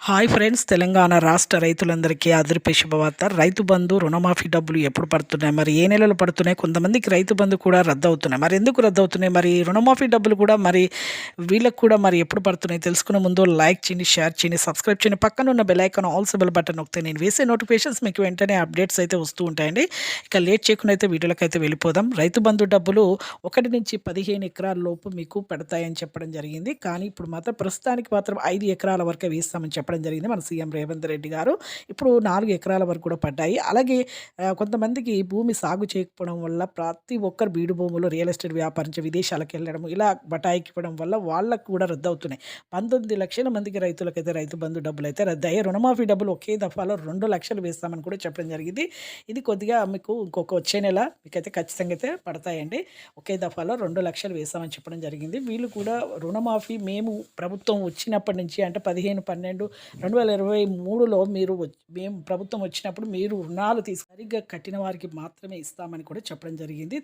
Hi friends, Telangana రాష్ట్ర రైతులందరికీ అదిరిపే శుభవార్త. రైతు బంధు రుణమాఫీ డబ్బులు ఎప్పుడు పడుతున్నాయి, మరి ఏ నెలలు పడుతున్నాయి? కొంతమందికి రైతు బంధు కూడా రద్దు అవుతున్నాయి. మరి ఎందుకు రద్దు అవుతున్నాయి? మరి రుణమాఫీ డబ్బులు కూడా మరి వీళ్ళకి కూడా మరి ఎప్పుడు పడుతున్నాయి తెలుసుకునే ముందు లైక్ చేయండి, షేర్ చేయండి, సబ్స్క్రైబ్ చేయండి. పక్కన ఉన్న bell icon all bell button నొక్కితే నేను వేసే నోటిఫికేషన్స్ మీకు వెంటనే అప్డేట్స్ అయితే వస్తూ ఉంటాయండి. ఇక లేట్ చేయకుండా అయితే వీడియోలకు అయితే వెళ్ళిపోదాం. రైతు బంధు డబ్బులు 1 నుంచి 15 ఎకరాల లోపు మీకు పెడతాయని చెప్పడం జరిగింది. కానీ ఇప్పుడు మాత్రం ప్రస్తుతానికి మాత్రం 5 ఎకరాల వరకే వేస్తామని చెప్పడం జరిగింది మన సీఎం రేవంత్ రెడ్డి గారు. ఇప్పుడు 4 ఎకరాల వరకు కూడా పడ్డాయి. అలాగే కొంతమందికి భూమి సాగు చేయకపోవడం వల్ల ప్రతి ఒక్కరు బీడు భూములు రియల్ ఎస్టేట్ వ్యాపారం విదేశాలకు వెళ్ళడం ఇలా బటాయికి ఇవ్వడం వల్ల వాళ్ళకు కూడా రద్దు అవుతున్నాయి. 19 లక్షల మందికి రైతులకైతే రైతు బంధు డబ్బులు అయితే రద్దయ్యాయి. రుణమాఫీ డబ్బులు ఒకే దఫాలో 2 లక్షలు వేస్తామని కూడా చెప్పడం జరిగింది. ఇది కొద్దిగా మీకు ఇంకొక వచ్చే నెల మీకైతే ఖచ్చితంగా అయితే పడతాయండి. ఒకే దఫాలో 2 లక్షలు వేస్తామని చెప్పడం జరిగింది. వీళ్ళు కూడా రుణమాఫీ మేము ప్రభుత్వం వచ్చినప్పటి నుంచి అంటే 15/12/2023లో మేము ప్రభుత్వం వచ్చినప్పుడు మీరు రుణాలు సరిగ్గా కట్టిన వారికి మాత్రమే ఇస్తామని కూడా చెప్పడం జరిగింది.